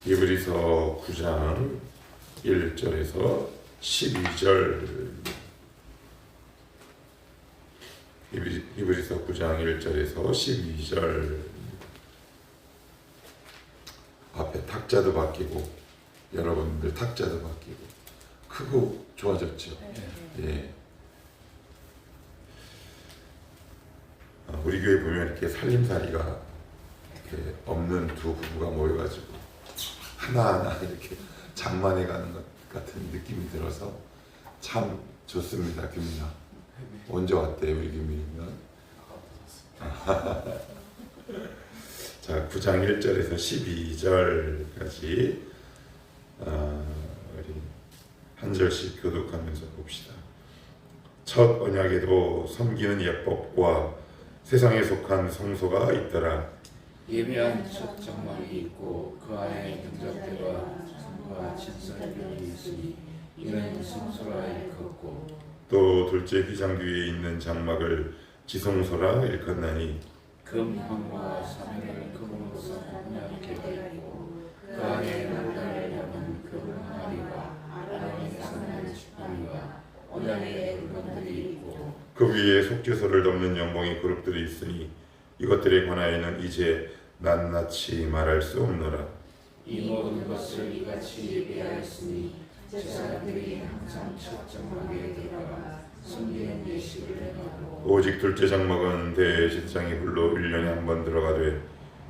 히브리서 9장 1절에서 12절. 히브리서 9장 1절에서 12절. 앞에 탁자도 바뀌고 여러분들 탁자도 바뀌고 크고 좋아졌죠. 예. 우리 교회 보면 이렇게 살림살이가 이렇게 없는 두 부부가 모여가지고 하나하나 이렇게 장만해가는 것 같은 느낌이 들어서 참 좋습니다. 규민아 언제 왔대 우리 규민이면? 자, 9장 1절에서 12절까지 우리 한 절씩 교독하면서 봅시다. 첫 언약에도 섬기는 예법과 세상에 속한 성소가 있더라. 예배한 첫 장막이 있고 그 안에 등잔대와 성과 진설들이 있으니 이는 성소라 일컫고, 또 둘째 휘장 뒤에 있는 장막을 지성소라 일컫나니 금황과 사면을 금으로서 언약궤가 있고 그 안에 나무다리를 담은 금 항아리와 아론의 상는 지팡이와 언약의 물건들이 있고 그 위에 속죄소를 덮는 영광의 그룹들이 있으니 이것들에 관하여는 이제 낱낱이 말할 수 없노라. 이 모든 것을 이같이 예배하였으니 제사장들이 항상 첫 장막에 들어가 섬기는 예식을 행하고, 오직 둘째 장막은 대제사장이 불로 1년에 한 번 들어가되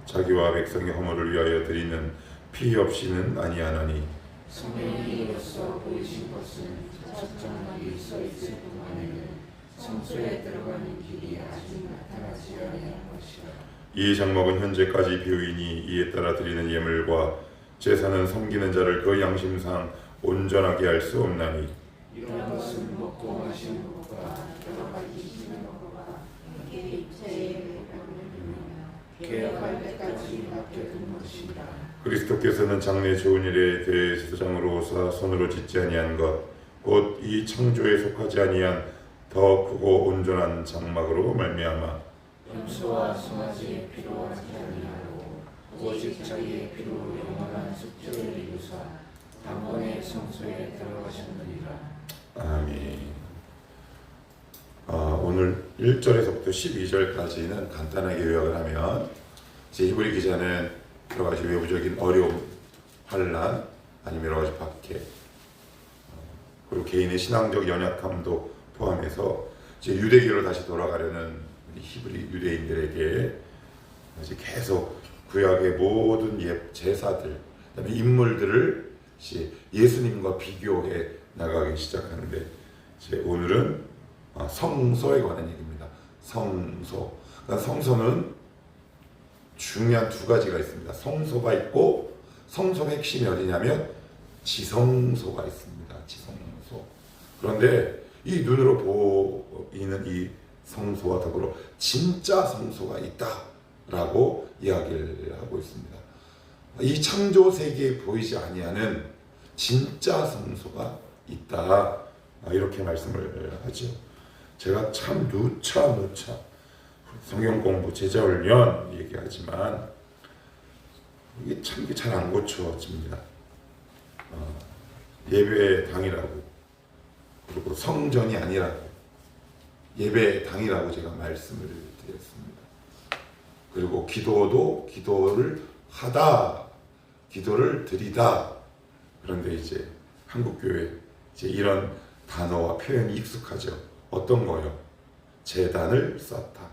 자기와 백성의 허물을 위하여 드리는 피 없이는 아니하나니 성령이 이로써 보이신 것은 첫 장막이 서 있을 동안에는 성소에 들어가는 길이 아직 나타나지 아니한 것이라. 이 장막은 현재까지 비우이니 이에 따라 드리는 예물과 제사는 섬기는 자를 그 양심상 온전하게 할 수 없나니 이런 것은 먹고 마시는 것과 들어가기 힘든 것과 개혁할 때까지 맡겨둔 것이라. 그리스도께서는 장래 좋은 일에 대제사장으로 오사 손으로 짓지 아니한 것 곧 이 창조에 속하지 아니한 더 크고 온전한 장막으로 말미암아 염소와 송아지의 피로 하지 아니하고 오직 자기의 피로 영원한 숙제를 이루사 단번에 성소에 들어가셨느니라. 아멘. 오늘 1절에서부터 12절까지는 간단하게 요약을 하면 이제 히브리 기자는 여러 가지 외부적인 어려움, 환난, 아니면 여러 가지 박해, 그리고 개인의 신앙적 연약함도 포함해서 이제 유대교로 다시 돌아가려는 히브리 유대인들에게 이제 계속 구약의 모든 제사들, 그다음에 인물들을 예수님과 비교해 나가기 시작하는데 이제 오늘은 성소에 관한 얘기입니다. 성소. 그러니까 성소는 중요한 두 가지가 있습니다. 성소가 있고 성소의 핵심이 어디냐면 지성소가 있습니다. 지성소. 그런데 이 눈으로 보이는 이 성소와 더불어 진짜 성소가 있다라고 이야기를 하고 있습니다. 이 창조 세계에 보이지 아니하는 진짜 성소가 있다, 이렇게 말씀을 하죠. 제가 참 누차 성경 공부 제자 훈련 얘기하지만 이게 참 잘 안 고쳐집니다. 예배 당이라고, 그리고 성전이 아니라고, 예배 당이라고 제가 말씀을 드렸습니다. 그리고 기도를 하다, 기도를 드리다. 그런데 이제 한국교회 이제 이런 단어와 표현이 익숙하죠. 어떤 거요? 제단을 쌓다.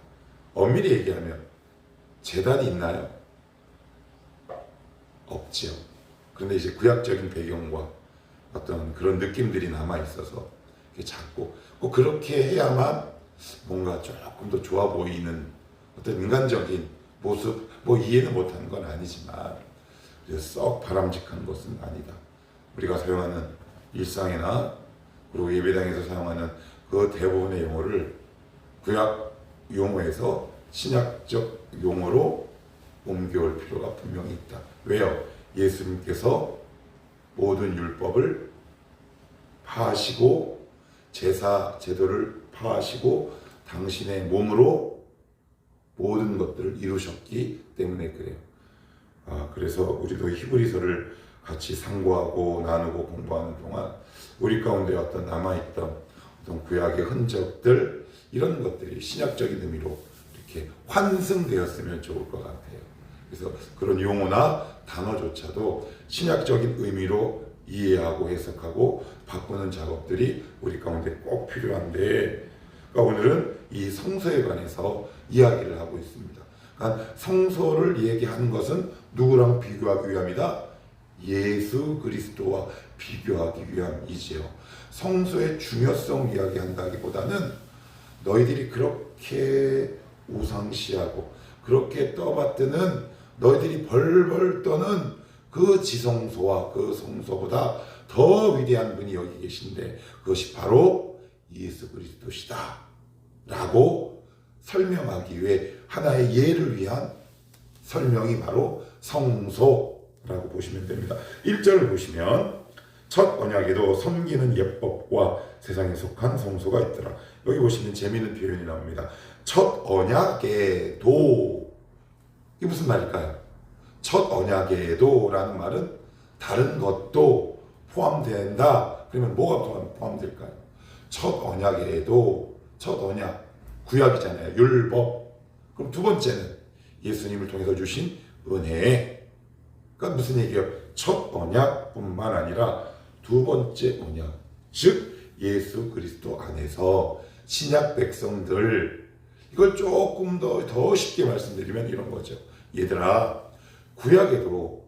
엄밀히 얘기하면 제단이 있나요? 없지요. 그런데 이제 구약적인 배경과 어떤 그런 느낌들이 남아 있어서 자꾸 꼭 그렇게 해야만 뭔가 조금 더 좋아 보이는 어떤 인간적인 모습, 이해는 못하는 건 아니지만 썩 바람직한 것은 아니다. 우리가 사용하는 일상이나 그리고 예배당에서 사용하는 그 대부분의 용어를 구약 용어에서 신약적 용어로 옮겨올 필요가 분명히 있다. 왜요? 예수님께서 모든 율법을 파하시고 제사 제도를 파하시고 당신의 몸으로 모든 것들을 이루셨기 때문에 그래요. 그래서 우리도 히브리서를 같이 상고하고 나누고 공부하는 동안 우리 가운데 어떤 남아있던 어떤 구약의 흔적들, 이런 것들이 신약적인 의미로 이렇게 환승되었으면 좋을 것 같아요. 그래서 그런 용어나 단어조차도 신약적인 의미로 이해하고 해석하고 바꾸는 작업들이 우리 가운데 꼭 필요한데, 그러니까 오늘은 이 성소에 관해서 이야기를 하고 있습니다. 그러니까 성소를 얘기하는 것은 누구랑 비교하기 위함이다? 예수 그리스도와 비교하기 위함이지요. 성소의 중요성을 이야기한다기보다는 너희들이 그렇게 우상시하고 그렇게 떠받드는, 너희들이 벌벌 떠는 그 지성소와 그 성소보다 더 위대한 분이 여기 계신데 그것이 바로 예수 그리스도시다 라고 설명하기 위해 하나의 예를 위한 설명이 바로 성소라고 보시면 됩니다. 1절을 보시면 첫 언약에도 섬기는 예법과 세상에 속한 성소가 있더라. 여기 보시면 재미있는 표현이 나옵니다. 첫 언약에도, 이게 무슨 말일까요? 첫 언약에도 라는 말은 다른 것도 포함된다. 그러면 뭐가 포함될까요? 첫 언약에도, 첫 언약, 구약이잖아요. 율법. 그럼 두 번째는 예수님을 통해서 주신 은혜. 그러니까 무슨 얘기예요? 첫 언약뿐만 아니라 두 번째 언약, 즉 예수 그리스도 안에서 신약 백성들, 이걸 조금 더 쉽게 말씀드리면 이런 거죠. 얘들아, 구약에도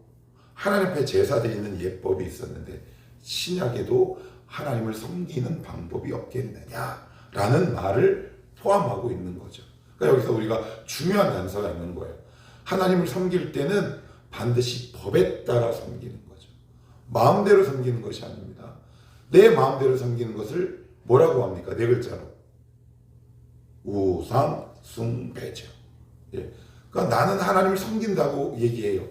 하나님 앞에 제사 드리는 예법이 있었는데 신약에도 하나님을 섬기는 방법이 없겠느냐라는 말을 포함하고 있는 거죠. 그러니까 여기서 우리가 중요한 단서가 있는 거예요. 하나님을 섬길 때는 반드시 법에 따라 섬기는 거죠. 마음대로 섬기는 것이 아닙니다. 내 마음대로 섬기는 것을 뭐라고 합니까? 네 글자로. 우상 숭배죠. 예. 그러니까 나는 하나님을 섬긴다고 얘기해요.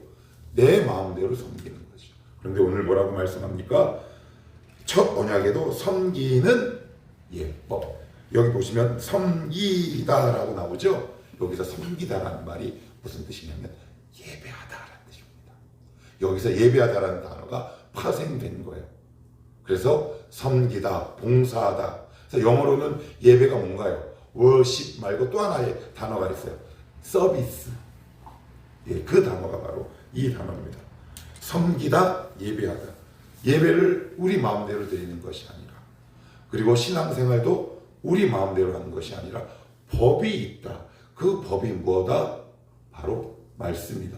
내 마음대로 섬기는 거죠. 그런데 오늘 뭐라고 말씀합니까? 첫 언약에도 섬기는 예법. 여기 보시면 섬기다라고 나오죠. 여기서 섬기다라는 말이 무슨 뜻이냐면 예배하다라는 뜻입니다. 여기서 예배하다라는 단어가 파생된 거예요. 그래서 섬기다, 봉사하다. 그래서 영어로는 예배가 뭔가요? worship 말고 또 하나의 단어가 있어요. 서비스. 예, 그 단어가 바로 이 단어입니다. 섬기다, 예배하다. 예배를 우리 마음대로 드리는 것이 아니라, 그리고 신앙생활도 우리 마음대로 하는 것이 아니라 법이 있다. 그 법이 뭐다? 바로 말씀이다.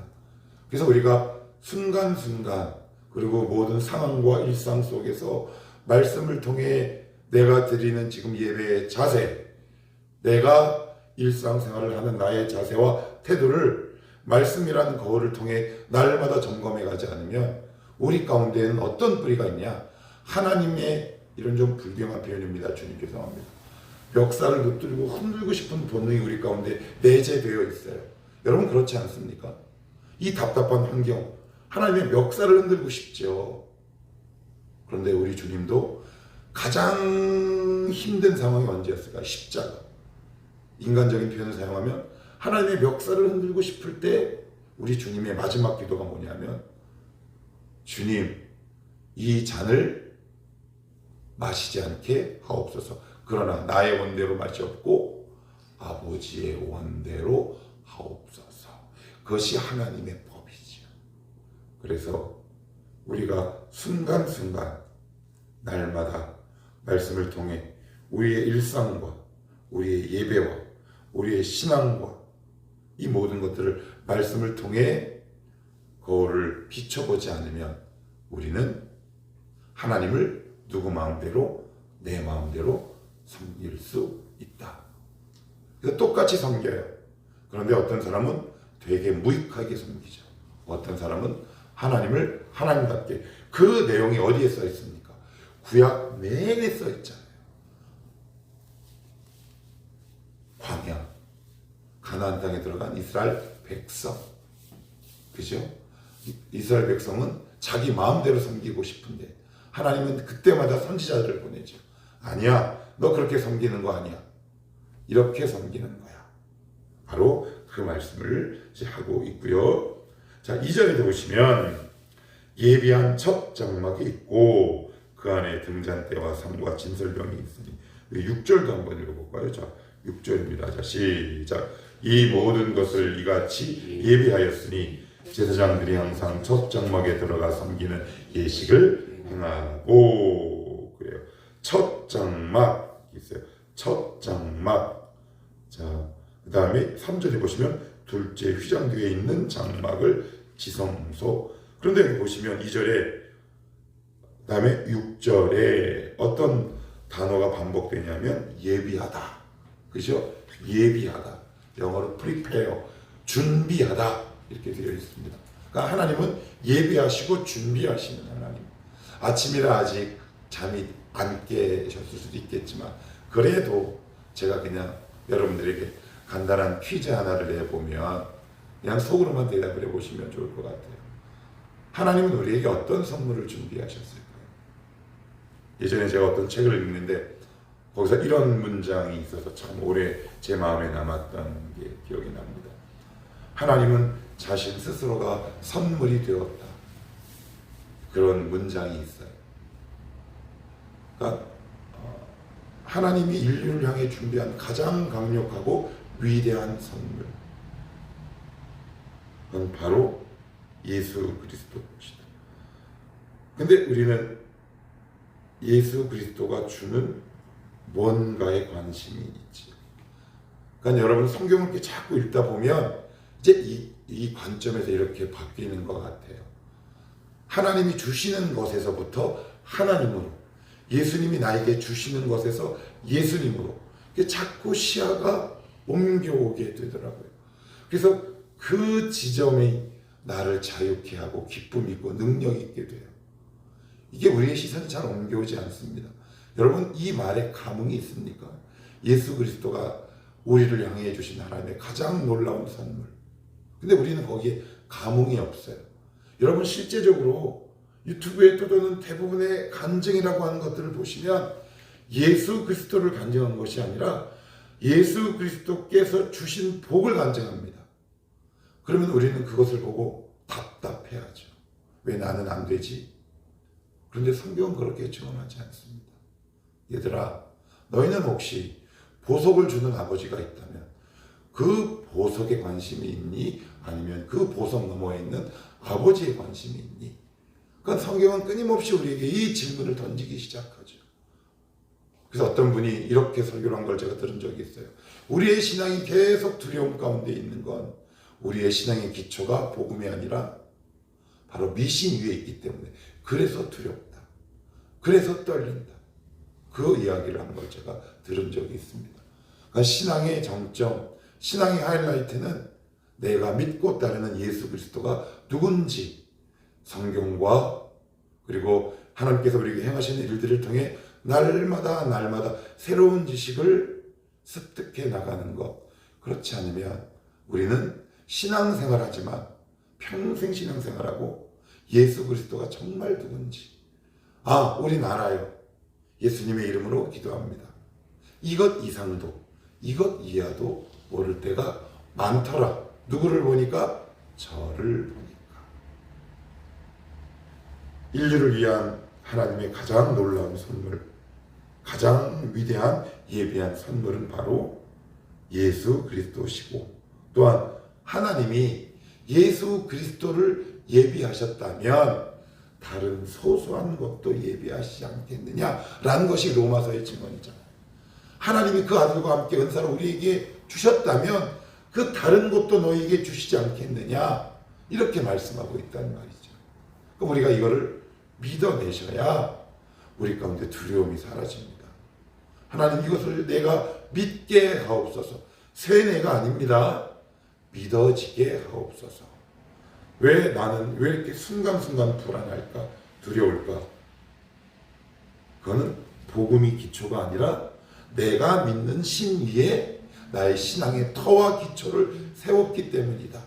그래서 우리가 순간순간, 그리고 모든 상황과 일상 속에서 말씀을 통해 내가 드리는 지금 예배의 자세, 내가 일상생활을 하는 나의 자세와 태도를 말씀이라는 거울을 통해 날마다 점검해 가지 않으면 우리 가운데에는 어떤 뿌리가 있냐? 하나님의, 이런 좀 불경한 표현입니다. 주님 죄송합니다. 멱살을 붙들고 흔들고 싶은 본능이 우리 가운데 내재되어 있어요. 여러분 그렇지 않습니까? 이 답답한 환경, 하나님의 멱살을 흔들고 싶죠. 그런데 우리 주님도 가장 힘든 상황이 언제였을까? 십자가. 인간적인 표현을 사용하면 하나님의 멱살을 흔들고 싶을 때 우리 주님의 마지막 기도가 뭐냐면, 주님, 이 잔을 마시지 않게 하옵소서. 그러나 나의 원대로 마시옵고 아버지의 원대로 하옵소서. 그것이 하나님의 법이죠. 그래서 우리가 순간순간 날마다 말씀을 통해 우리의 일상과 우리의 예배와 우리의 신앙과 이 모든 것들을 말씀을 통해 거울을 비춰보지 않으면 우리는 하나님을 누구 마음대로, 내 마음대로 섬길 수 있다. 그래서 똑같이 섬겨요. 그런데 어떤 사람은 되게 무익하게 섬기죠. 어떤 사람은 하나님을 하나님답게. 그 내용이 어디에 써 있습니까? 구약 내내 써 있잖아요. 광야, 가나안 땅에 들어간 이스라엘 백성, 그죠? 이스라엘 백성은 자기 마음대로 섬기고 싶은데 하나님은 그때마다 선지자들을 보내죠. 아니야, 너 그렇게 섬기는 거 아니야. 이렇게 섬기는 거야. 바로 그 말씀을 하고 있고요. 자, 2절에도 보시면 예비한 첫 장막이 있고 그 안에 등잔대와 상과 진설병이 있으니 6절도 한번 읽어볼까요? 자, 6절입니다. 자, 시작. 이 모든 것을 이같이 예비하였으니 제사장들이 항상 첫 장막에 들어가 섬기는 예식을 행하고 그래요. 첫 장막 있어요. 첫 장막. 자, 그 다음에 3절에 보시면 둘째 휘장 뒤에 있는 장막을 지성소. 그런데 여기 보시면 2절에 그다음에 6절에 어떤 단어가 반복되냐면 예비하다. 그죠? 예비하다. 영어로 prepare, 준비하다 이렇게 되어 있습니다. 그러니까 하나님은 예비하시고 준비하시는 하나님. 아침이라 아직 잠이 안 깨셨을 수도 있겠지만 그래도 제가 그냥 여러분들에게 간단한 퀴즈 하나를 내보면 그냥 속으로만 대답을 해보시면 좋을 것 같아요. 하나님은 우리에게 어떤 선물을 준비하셨을까요? 예전에 제가 어떤 책을 읽는데 거기서 이런 문장이 있어서 참 오래 제 마음에 남았던 게 기억이 납니다. 하나님은 자신 스스로가 선물이 되었다. 그런 문장이 있어요. 그러니까 하나님이 인류를 향해 준비한 가장 강력하고 위대한 선물, 그건 바로 예수 그리스도입니다. 근데 우리는 예수 그리스도가 주는 뭔가에 관심이 있지. 그러니까 여러분 성경을 이렇게 자꾸 읽다 보면 이제 이 관점에서 이렇게 바뀌는 것 같아요. 하나님이 주시는 것에서부터 하나님으로, 예수님이 나에게 주시는 것에서 예수님으로 자꾸 시야가 옮겨오게 되더라고요. 그래서 그 지점이 나를 자유케 하고 기쁨 있고 능력 있게 돼요. 이게 우리의 시선이 잘 옮겨오지 않습니다. 여러분 이 말에 감흥이 있습니까? 예수 그리스도가 우리를 향해 주신 하나님의 가장 놀라운 선물. 근데 우리는 거기에 감흥이 없어요. 여러분 실제적으로 유튜브에 떠도는 대부분의 간증이라고 하는 것들을 보시면 예수 그리스도를 간증한 것이 아니라 예수 그리스도께서 주신 복을 간증합니다. 그러면 우리는 그것을 보고 답답해하죠. 왜 나는 안 되지? 그런데 성경은 그렇게 증언하지 않습니다. 얘들아, 너희는 혹시 보석을 주는 아버지가 있다면 그 보석에 관심이 있니? 아니면 그 보석 너머에 있는 아버지에 관심이 있니? 그러니까 성경은 끊임없이 우리에게 이 질문을 던지기 시작하죠. 그래서 어떤 분이 이렇게 설교를 한 걸 제가 들은 적이 있어요. 우리의 신앙이 계속 두려움 가운데 있는 건 우리의 신앙의 기초가 복음이 아니라 바로 미신 위에 있기 때문에 그래서 두렵다. 그래서 떨린다. 그 이야기를 한 걸 제가 들은 적이 있습니다. 그러니까 신앙의 정점, 신앙의 하이라이트는 내가 믿고 따르는 예수 그리스도가 누군지 성경과 그리고 하나님께서 우리에게 행하시는 일들을 통해 날마다 새로운 지식을 습득해 나가는 것. 그렇지 않으면 우리는 신앙생활하지만 평생 신앙생활하고 예수 그리스도가 정말 누군지 우린 알아요. 예수님의 이름으로 기도합니다. 이것 이상도 이것 이하도 모를 때가 많더라. 누구를 보니까? 저를 보니까. 인류를 위한 하나님의 가장 놀라운 선물, 가장 위대한 예비한 선물은 바로 예수 그리스도시고, 또한 하나님이 예수 그리스도를 예비하셨다면 다른 소소한 것도 예비하시지 않겠느냐라는 것이 로마서의 증언이잖아요. 하나님이 그 아들과 함께 은사를 우리에게 주셨다면 그 다른 것도 너희에게 주시지 않겠느냐 이렇게 말씀하고 있다는 말이죠. 그럼 우리가 이거를 믿어내셔야 우리 가운데 두려움이 사라집니다. 하나님 이것을 내가 믿게 하옵소서. 세뇌가 아닙니다. 믿어지게 하옵소서. 왜 나는 왜 이렇게 순간순간 불안할까? 두려울까? 그거는 복음이 기초가 아니라 내가 믿는 신 위에 나의 신앙의 터와 기초를 세웠기 때문이다.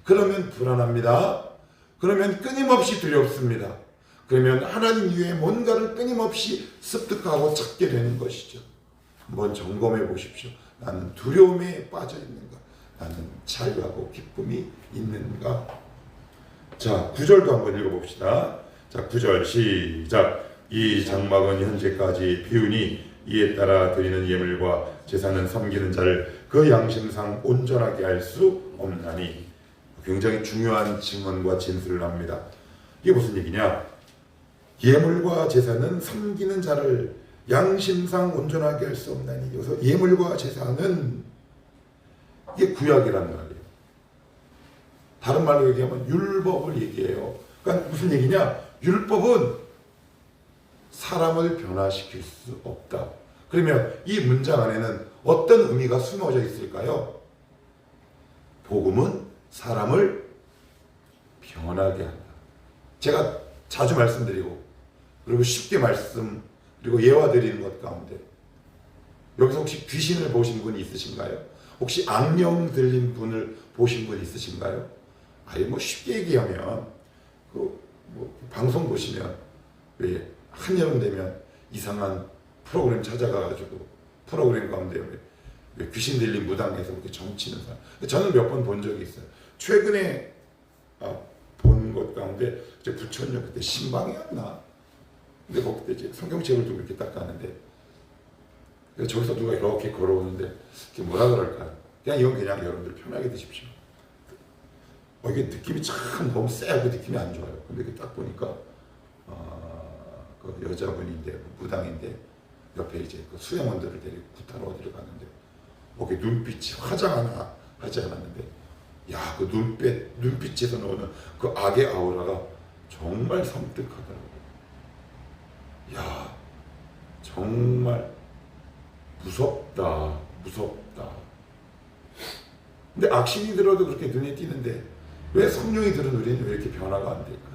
그러면 불안합니다. 그러면 끊임없이 두렵습니다. 그러면 하나님 위에 뭔가를 끊임없이 습득하고 찾게 되는 것이죠. 한번 점검해 보십시오. 나는 두려움에 빠져 있는가? 나는 자유하고 기쁨이 있는가? 자, 9절도 한번 읽어봅시다. 자, 9절 시작. 이 장막은 현재까지 비우니 이에 따라 드리는 예물과 제사는 섬기는 자를 그 양심상 온전하게 할 수 없나니. 굉장히 중요한 증언과 진술을 합니다. 이게 무슨 얘기냐? 예물과 제사는 섬기는 자를 양심상 온전하게 할 수 없나니. 여기서 예물과 제사는 이게 구약이란 말이에요. 다른 말로 얘기하면 율법을 얘기해요. 그러니까 무슨 얘기냐? 율법은 사람을 변화시킬 수 없다. 그러면 이 문장 안에는 어떤 의미가 숨어져 있을까요? 복음은 사람을 변하게 한다. 제가 자주 말씀드리고 그리고 쉽게 그리고 예화드리는 것 가운데 여기서 혹시 귀신을 보신 분이 있으신가요? 혹시 악령 들린 분을 보신 분 있으신가요? 아예 뭐 쉽게 얘기하면 방송 보시면 왜 한여름 되면 이상한 프로그램 찾아가가지고 프로그램 가운데 왜 귀신 들린 무당에서 그렇게 정치는 사람, 저는 몇 번 본 적이 있어요. 최근에 본 것 가운데 이제 부천역 그때 신방이었나? 근데 그때 이제 성경책을 좀 이렇게 딱 가는데 저기서 누가 이렇게 걸어오는데 이게 뭐라 그럴까요? 이건 그냥 여러분들 편하게 드십시오. 이게 느낌이 참 너무 세고 느낌이 안 좋아요. 근데 이렇게 딱 보니까 그 여자분인데 무당인데 옆에 이제 그 수양원들을 데리고 구타로 어디를 갔는데 이렇게 눈빛이 화장 하나 하지 않았는데 야, 그 눈빛에서 나오는 그 악의 아우라가 정말 섬뜩하더라고요. 야, 정말 무섭다. 근데 악신이 들어도 그렇게 눈에 띄는데 왜 성령이 들은 우리는 왜 이렇게 변화가 안 될까요?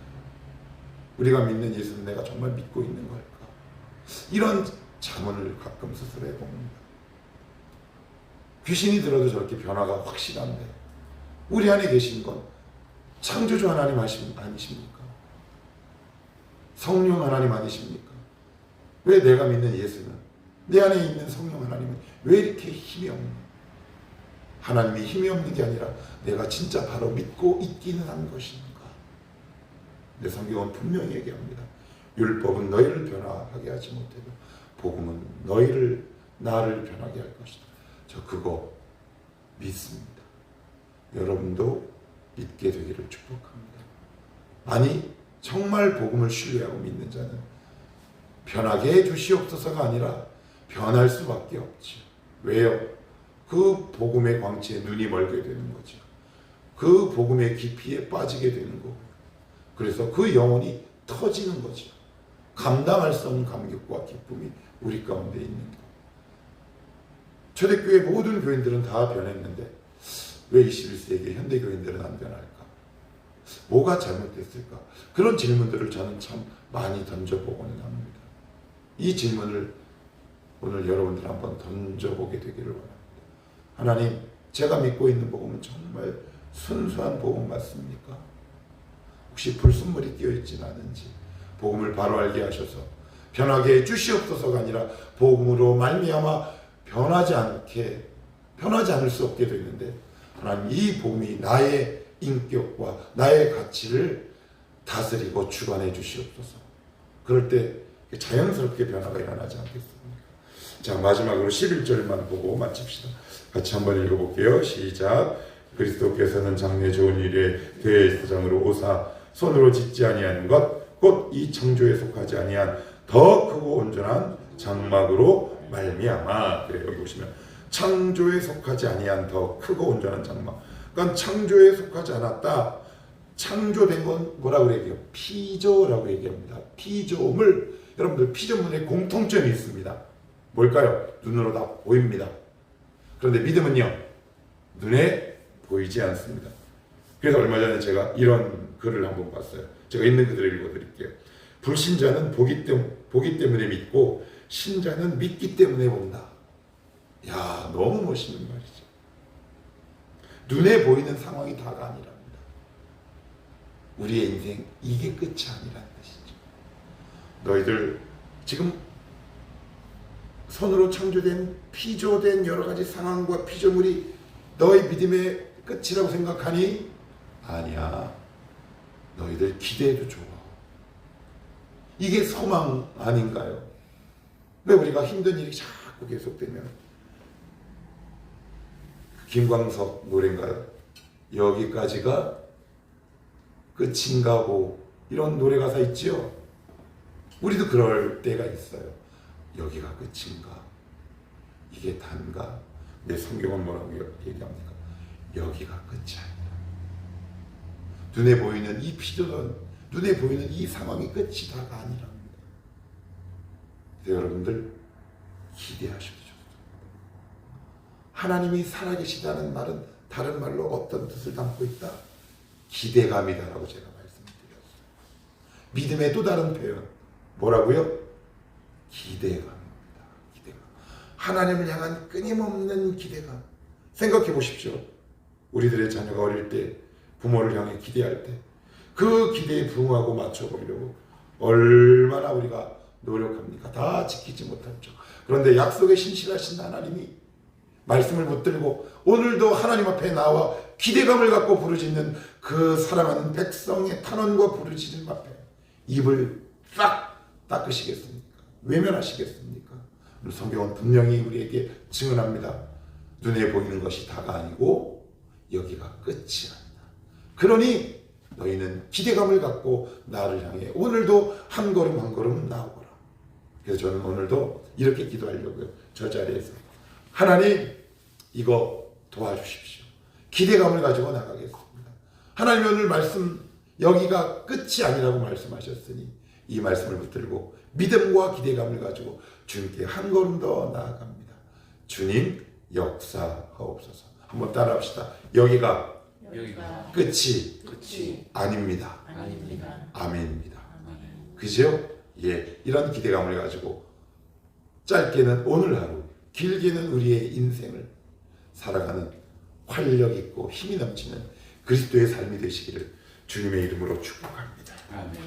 우리가 믿는 예수는 내가 정말 믿고 있는 걸까? 이런 자문을 가끔 스스로 해봅니다. 귀신이 들어도 저렇게 변화가 확실한데 우리 안에 계신 건 창조주 하나님 아니십니까? 성령 하나님 아니십니까? 왜 내가 믿는 예수는, 내 안에 있는 성령 하나님은 왜 이렇게 힘이 없나? 하나님이 힘이 없는 게 아니라 내가 진짜 바로 믿고 있기는 한 것인가? 내 성경은 분명히 얘기합니다. 율법은 너희를 변화하게 하지 못해도 복음은 나를 변하게 할 것이다. 저 그거 믿습니다. 여러분도 믿게 되기를 축복합니다. 아니, 정말 복음을 신뢰하고 믿는 자는 변하게 해 주시옵소서가 아니라 변할 수밖에 없죠. 왜요? 그 복음의 광채에 눈이 멀게 되는 거죠. 그 복음의 깊이에 빠지게 되는 거고요. 그래서 그 영혼이 터지는 거죠. 감당할 수 없는 감격과 기쁨이 우리 가운데 있는 거. 초대교회 모든 교인들은 다 변했는데 왜 21세기 현대 교인들은 안 변할까? 뭐가 잘못됐을까? 그런 질문들을 저는 참 많이 던져보고는 합니다. 이 질문을 오늘 여러분들 한번 던져보게 되기를 원합니다. 하나님, 제가 믿고 있는 복음은 정말 순수한 복음 맞습니까? 혹시 불순물이 끼어있진 않은지 복음을 바로 알게 하셔서 변하게 해 주시옵소서가 아니라 복음으로 말미암아 변하지 않을 수 없게 되는데 하나님, 이 복음이 나의 인격과 나의 가치를 다스리고 주관해 주시옵소서. 그럴 때 자연스럽게 변화가 일어나지 않겠습니까? 자, 마지막으로 11절만 보고 마칩시다. 같이 한번 읽어볼게요. 시작. 그리스도께서는 장래 좋은 일에 대제사장으로 오사 손으로 짓지 아니하는 것 곧 이 창조에 속하지 아니한 더 크고 온전한 장막으로 말미암아. 그래, 여기 보시면 창조에 속하지 아니한 더 크고 온전한 장막. 그러니까 창조에 속하지 않았다. 창조된 건 뭐라고 얘기해요? 피조라고 얘기합니다. 피조물, 여러분들 피조물에 공통점이 있습니다. 뭘까요? 눈으로 다 보입니다. 그런데 믿음은요, 눈에 보이지 않습니다. 그래서 얼마 전에 제가 이런 글을 한번 봤어요. 제가 있는 그대로 읽어드릴게요. 불신자는 보기 때문에 믿고 신자는 믿기 때문에 본다. 야, 너무 멋있는 말이죠. 눈에 보이는 상황이 다가 아니랍니다. 우리의 인생 이게 끝이 아니라는 뜻이죠. 너희들 지금 손으로 창조된 피조된 여러 가지 상황과 피조물이 너희 믿음의 끝이라고 생각하니? 아니야. 너희들 기대해도 좋아. 이게 소망 아닌가요? 왜 우리가 힘든 일이 자꾸 계속되면, 김광석 노래인가요? 여기까지가 끝인가고, 이런 노래 가사 있지요? 우리도 그럴 때가 있어요. 여기가 끝인가? 이게 단가? 내 성경은 뭐라고 얘기합니까? 여기가 끝이 아니다. 눈에 보이는 이 피조선, 눈에 보이는 이 상황이 끝이 다가 아니랍니다. 여러분들 기대하셔도 좋습니다. 하나님이 살아계시다는 말은 다른 말로 어떤 뜻을 담고 있다? 기대감이다라고 제가 말씀드렸어요. 믿음의 또 다른 표현 뭐라고요? 기대감입니다. 기대감. 하나님을 향한 끊임없는 기대감. 생각해 보십시오. 우리들의 자녀가 어릴 때 부모를 향해 기대할 때 그 기대에 부응하고 맞춰보려고 얼마나 우리가 노력합니까? 다 지키지 못했죠. 그런데 약속에 신실하신 하나님이 말씀을 붙들고 오늘도 하나님 앞에 나와 기대감을 갖고 부르짖는 그 사랑하는 백성의 탄원과 부르짖음 앞에 입을 싹 닦으시겠습니까? 외면하시겠습니까? 오늘 성경은 분명히 우리에게 증언합니다. 눈에 보이는 것이 다가 아니고 여기가 끝이 아니다. 그러니 너희는 기대감을 갖고 나를 향해 오늘도 한 걸음 한 걸음 나아오거라. 그래서 저는 오늘도 이렇게 기도하려고요. 저 자리에서 하나님 이거 도와주십시오. 기대감을 가지고 나가겠습니다. 하나님 오늘 말씀 여기가 끝이 아니라고 말씀하셨으니 이 말씀을 붙들고 믿음과 기대감을 가지고 주님께 한 걸음 더 나아갑니다. 주님 역사하옵소서. 한번 따라합시다. 여기가 끝이 아닙니다. 아멘입니다. 그죠? 예, 이런 기대감을 가지고 짧게는 오늘 하루, 길게는 우리의 인생을 살아가는 활력 있고 힘이 넘치는 그리스도의 삶이 되시기를 주님의 이름으로 축복합니다. 아멘.